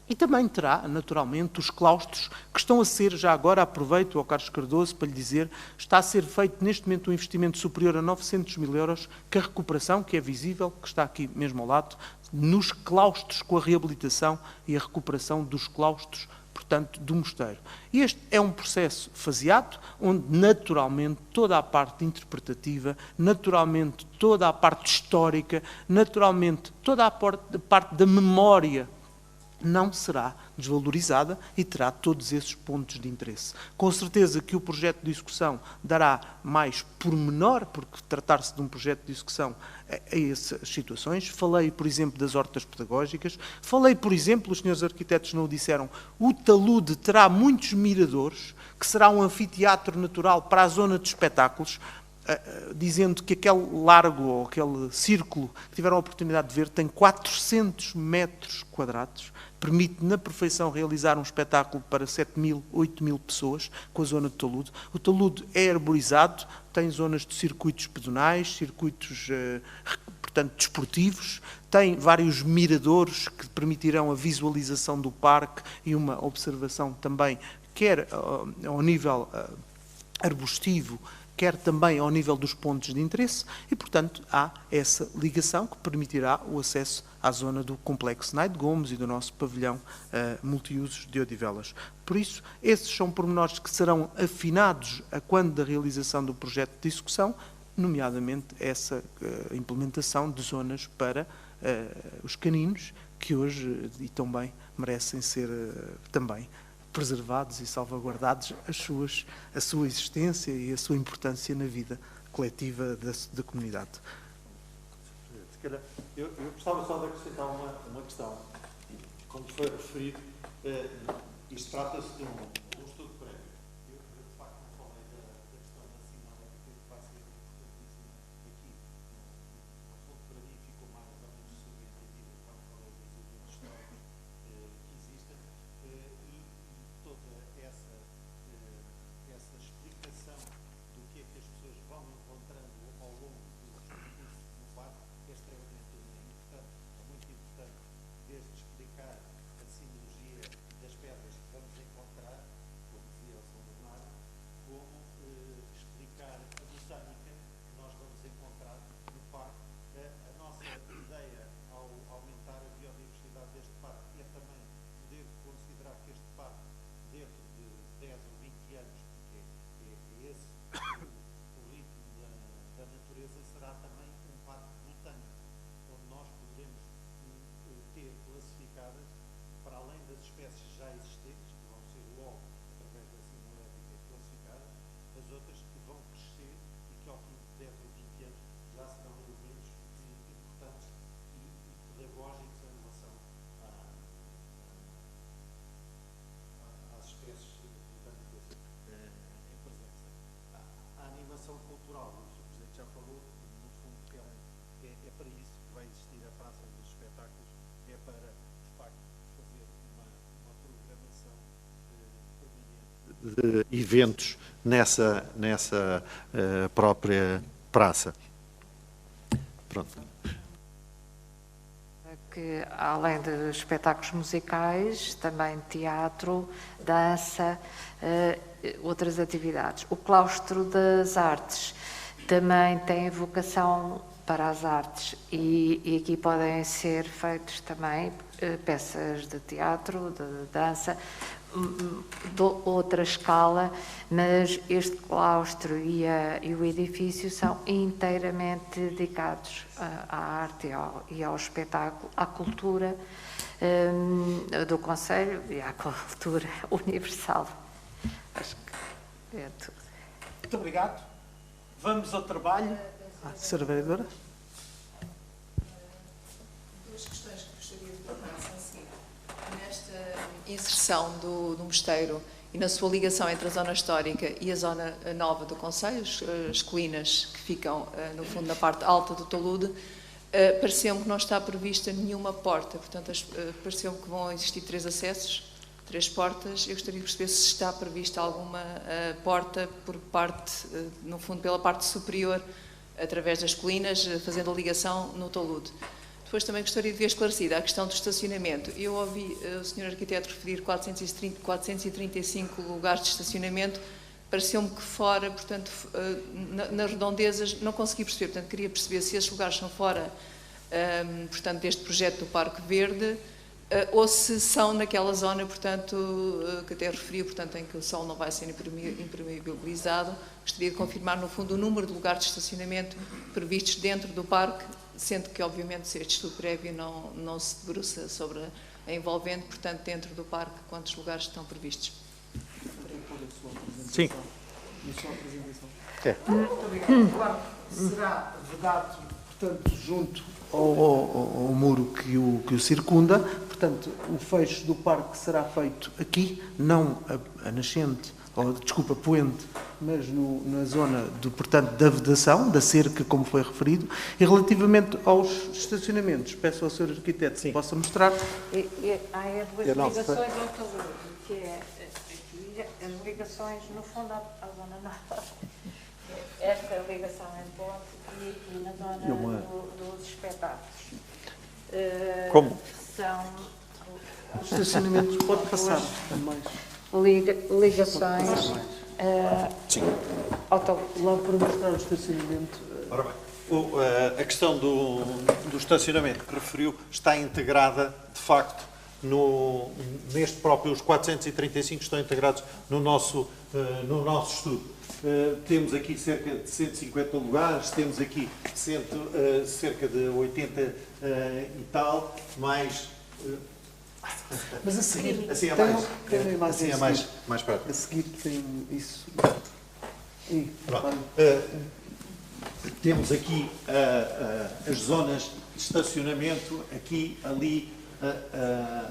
E também terá, naturalmente, os claustros, que estão a ser, já agora aproveito ao Carlos Cardoso para lhe dizer, está a ser feito neste momento um investimento superior a 900 mil euros, que a recuperação, que é visível, que está aqui mesmo ao lado, nos claustros, com a reabilitação e a recuperação dos claustros, portanto, do mosteiro. Este é um processo faseado, onde naturalmente toda a parte interpretativa, naturalmente toda a parte histórica, naturalmente toda a parte da memória não será desvalorizada e terá todos esses pontos de interesse. Com certeza que o projeto de execução dará mais pormenor, porque tratar-se de um projeto de execução a essas situações. Falei, por exemplo, das hortas pedagógicas. Falei, por exemplo, os senhores arquitetos não o disseram, o talude terá muitos miradores, que será um anfiteatro natural para a zona de espetáculos, dizendo que aquele largo ou aquele círculo que tiveram a oportunidade de ver tem 400 metros quadrados, permite na perfeição realizar um espetáculo para 7.000, 8.000 pessoas com a zona de talude. O talude é arborizado, tem zonas de circuitos pedonais, circuitos, portanto, desportivos, tem vários miradores que permitirão a visualização do parque e uma observação também, quer ao nível arbustivo, quer também ao nível dos pontos de interesse, e, portanto, há essa ligação que permitirá o acesso à zona do Complexo Naide Gomes e do nosso pavilhão multiusos de Odivelas. Por isso, esses são pormenores que serão afinados a quando da realização do projeto de execução, nomeadamente essa implementação de zonas para os caninos, que hoje e também merecem ser também preservados e salvaguardados a sua existência e a sua importância na vida coletiva da comunidade. Se calhar, eu gostava só de acrescentar uma questão. Como foi referido, isto trata-se de um estudo prévio. Eu, de facto, não falei da questão da sinalética, que vai ser importantíssima aqui. No fundo, para mim, ficou mais ou menos subentendido quando falei dos eventos históricos que existem e toda essa explicação do que é que as pessoas vão encontrando ao longo do percurso no parque é extremamente importante. É muito importante, desde explicar a simbologia das pedras que vamos encontrar, como dizia o São Bernardo, como explicar a botânica que nós vamos encontrar no parque. A nossa ideia ao aumentar a biodiversidade deste parque é também poder considerar que este parque, dentro de 10 ou 20 anos, porque é esse o ritmo da natureza, será também um parque botânico, onde nós podemos ter classificadas, para além das espécies já existentes, que vão ser logo, através da sinalética, classificadas, as outras que vão crescer e que ao fim de 10 ou 20 anos já serão elementos importantes e pedagógicos em relação às espécies botânicas em presença. A animação cultural, o Sr. Presidente já falou, no fundo, é para isso que vai existir a Praça dos Espetáculos, é para, de facto, fazer uma programação permanente de eventos nessa própria praça. Pronto. Que, além de espetáculos musicais, também teatro, dança, outras atividades. O Claustro das Artes também tem vocação para as artes e aqui podem ser feitos também peças de teatro, de dança, de outra escala, mas este claustro e o edifício são inteiramente dedicados à arte e ao espetáculo, à cultura do Concelho e à cultura universal. Acho que é tudo. Muito obrigado. Vamos ao trabalho. Sra. Vereadora. Duas questões que gostaria de colocar são as seguintes. Nesta inserção do mosteiro e na sua ligação entre a zona histórica e a zona nova do Concelho, as colinas que ficam, no fundo, na parte alta do talude, pareceu-me que não está prevista nenhuma porta. Portanto, pareceu-me que vão existir 3 acessos, 3 portas. Eu gostaria de perceber se está prevista alguma porta por parte, no fundo, pela parte superior, através das colinas, fazendo a ligação no talude. Depois também gostaria de ver esclarecida a questão do estacionamento. Eu ouvi o Sr. Arquiteto referir 435 lugares de estacionamento. Pareceu-me que fora, portanto, nas redondezas, não consegui perceber. Portanto, queria perceber se esses lugares são fora, portanto, deste projeto do Parque Verde, ou se são naquela zona, portanto, que até referiu, portanto, em que o sol não vai ser impermeabilizado. Gostaria de confirmar, no fundo, o número de lugares de estacionamento previstos dentro do parque, sendo que, obviamente, se este estudo prévio não se debruça sobre a envolvente, portanto, dentro do parque, quantos lugares estão previstos? Sim. Muito obrigado. Claro, será vedado, portanto, junto ao muro que o circunda. Portanto, o fecho do parque será feito aqui, não a nascente, ou desculpa, poente, mas na zona portanto, da vedação, da cerca, como foi referido. E relativamente aos estacionamentos, peço ao Sr. Arquiteto se possa mostrar. Há duas ligações ao talude, que é aqui, as ligações, no fundo, à zona nova. Esta ligação em ponte e aqui na zona dos espetáculos. Como? São Os estacionamentos, pode passar mais. Ligações ao talude. Logo para mostrar o estacionamento. Ora bem, a questão do estacionamento que referiu está integrada, de facto, neste próprio, os 435 estão integrados no nosso estudo. Temos aqui cerca de 150 lugares, temos aqui cerca de 80 e tal, mais Mas a seguir... Assim é mais prático. A seguir tem isso... Temos aqui as zonas de estacionamento, aqui, ali,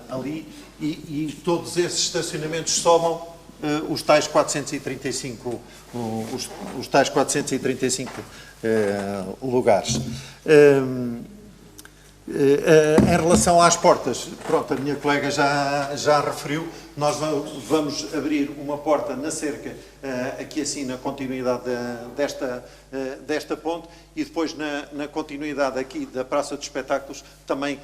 ali, e todos esses estacionamentos somam os tais 435, os tais 435 lugares. Em relação às portas, pronto, a minha colega já referiu, nós vamos abrir uma porta na cerca, aqui assim na continuidade desta ponte, e depois na continuidade aqui da Praça dos Espetáculos também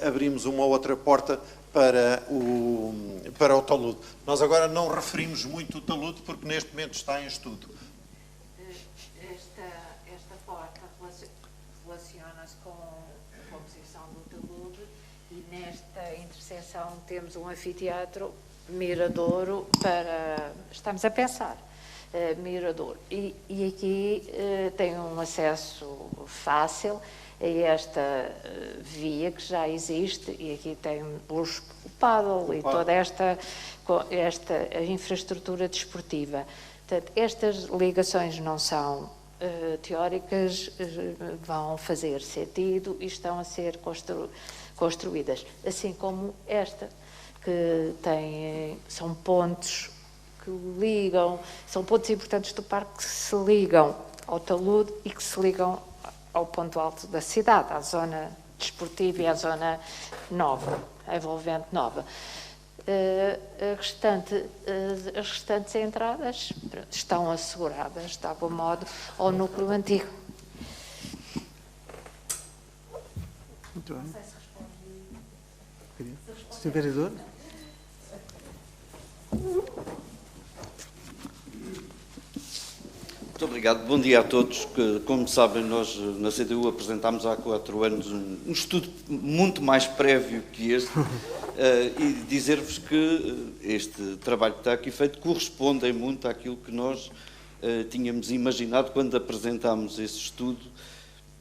abrimos uma outra porta para o talude. Nós agora não referimos muito o talude porque neste momento está em estudo. Esta porta relaciona-se com a composição do talude e nesta interseção temos um anfiteatro miradouro para... Estamos a pensar. Miradouro. E aqui tem um acesso fácil a esta via que já existe e aqui tem o paddle e toda esta infraestrutura desportiva. Portanto, estas ligações não são teóricas, vão fazer sentido e estão a ser construídas. Assim como esta, que são pontos que ligam, são pontos importantes do parque que se ligam ao talude e que se ligam ao ponto alto da cidade, à zona desportiva e à zona nova, a envolvente nova. As restantes entradas estão asseguradas, de algum modo, ao núcleo antigo. Muito bem. Sr. Vereador? Muito obrigado. Bom dia a todos. Como sabem, nós na CDU apresentámos há 4 anos um estudo muito mais prévio que este e dizer-vos que este trabalho que está aqui feito corresponde muito àquilo que nós tínhamos imaginado quando apresentámos esse estudo,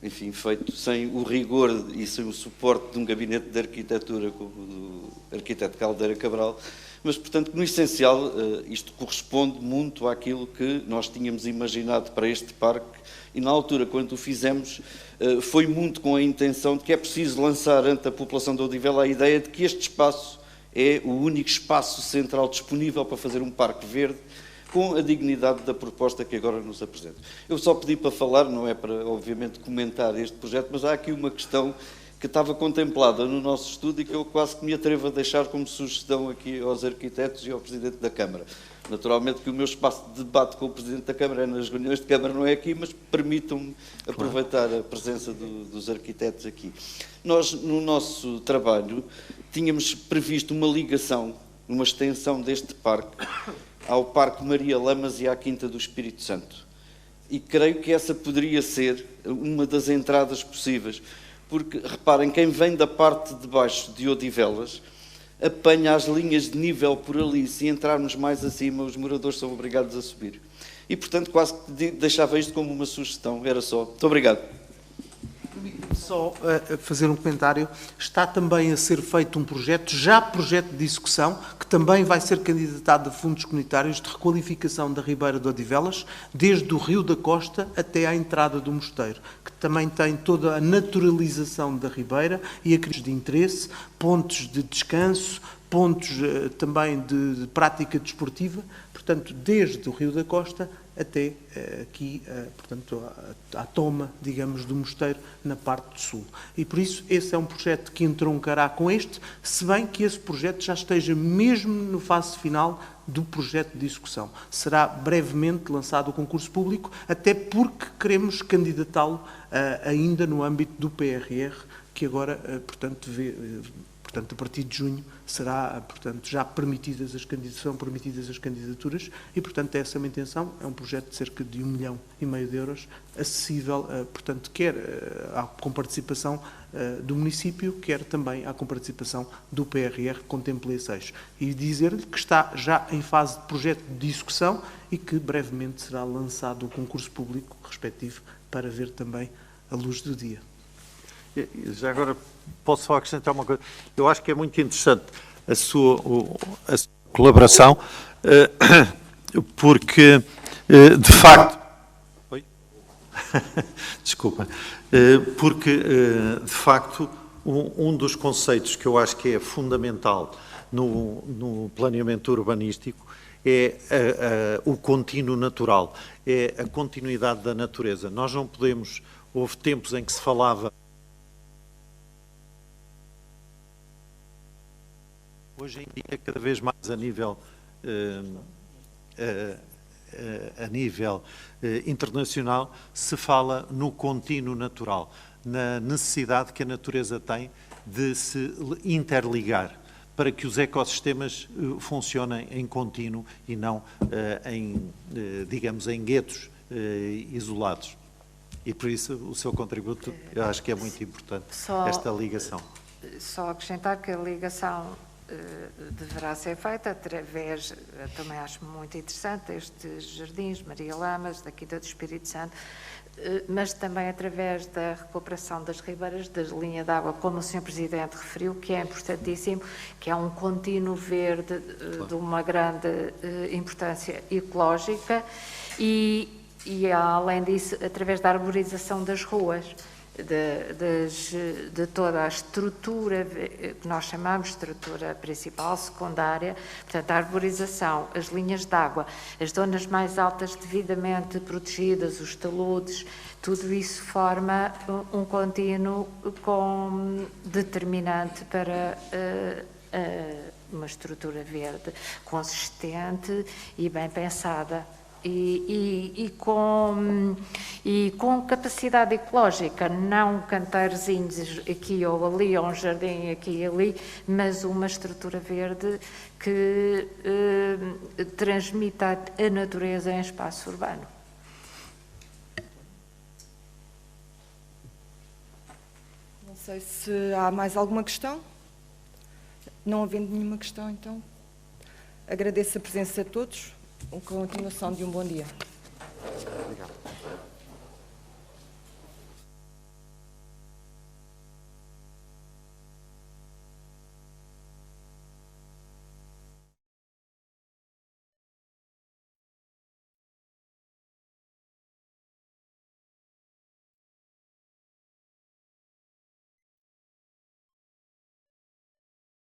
enfim, feito sem o rigor e sem o suporte de um gabinete de arquitetura como o do arquiteto Caldeira Cabral. Mas, portanto, no essencial, isto corresponde muito àquilo que nós tínhamos imaginado para este parque e, na altura, quando o fizemos, foi muito com a intenção de que é preciso lançar ante a população de Odivela a ideia de que este espaço é o único espaço central disponível para fazer um parque verde com a dignidade da proposta que agora nos apresenta. Eu só pedi para falar, não é para, obviamente, comentar este projeto, mas há aqui uma questão que estava contemplada no nosso estudo e que eu quase que me atrevo a deixar como sugestão aqui aos arquitetos e ao Presidente da Câmara. Naturalmente que o meu espaço de debate com o Presidente da Câmara é nas reuniões de Câmara, não é aqui, mas permitam-me aproveitar a presença dos arquitetos aqui. Nós, no nosso trabalho, tínhamos previsto uma ligação, uma extensão deste parque ao Parque Maria Lamas e à Quinta do Espírito Santo. E creio que essa poderia ser uma das entradas possíveis, porque, reparem, quem vem da parte de baixo de Odivelas apanha as linhas de nível por ali. Se entrarmos mais acima, os moradores são obrigados a subir. E, portanto, quase que deixava isto como uma sugestão. Era só. Muito obrigado. Só fazer um comentário. Está também a ser feito um projeto, já projeto de execução, que também vai ser candidatado a fundos comunitários de requalificação da Ribeira de Odivelas, desde o Rio da Costa até à entrada do mosteiro, que também tem toda a naturalização da Ribeira e a criação de interesse, pontos de descanso, pontos também de prática desportiva, portanto, desde o Rio da Costa até aqui, portanto, à toma, digamos, do mosteiro na parte sul. E por isso esse é um projeto que entroncará com este, se bem que esse projeto já esteja mesmo na fase final do projeto de execução. Será brevemente lançado o concurso público, até porque queremos candidatá-lo ainda no âmbito do PRR, que agora, portanto, a partir de junho será, portanto, já são permitidas as candidaturas e, portanto, essa é uma intenção. É um projeto de cerca de 1,5 milhão de euros, acessível, portanto, quer com participação do município, quer também com participação do PRR, que contempla esse eixo. E dizer-lhe que está já em fase de projeto de execução e que brevemente será lançado o concurso público respectivo para ver também a luz do dia. Já agora posso só acrescentar uma coisa. Eu acho que é muito interessante a sua colaboração, porque, de facto... Oi? Desculpa. Porque, de facto, um dos conceitos que eu acho que é fundamental no planeamento urbanístico é o contínuo natural, é a continuidade da natureza. Nós não podemos... Houve tempos em que se falava... Hoje em dia, cada vez mais a nível internacional, se fala no contínuo natural, na necessidade que a natureza tem de se interligar para que os ecossistemas funcionem em contínuo e não digamos, em guetos isolados. E por isso o seu contributo, eu acho que é muito importante, esta ligação. Só acrescentar que a ligação deverá ser feita através, também acho muito interessante, estes jardins, Maria Lamas, da Quinta do Espírito Santo, mas também através da recuperação das ribeiras, da linha de água, como o Sr. Presidente referiu, que é importantíssimo, que é um contínuo verde de uma grande importância ecológica e além disso, através da arborização das ruas, de toda a estrutura que nós chamamos de estrutura principal, secundária, portanto a arborização, as linhas de água, as zonas mais altas devidamente protegidas, os taludes, tudo isso forma um contínuo determinante para uma estrutura verde consistente e bem pensada. E com capacidade ecológica, não canteirozinhos aqui ou ali, ou um jardim aqui e ali, mas uma estrutura verde que transmita a natureza em espaço urbano. Não sei se há mais alguma questão. Não havendo nenhuma questão, então, agradeço a presença de todos. Continuação de um bom dia. Obrigado.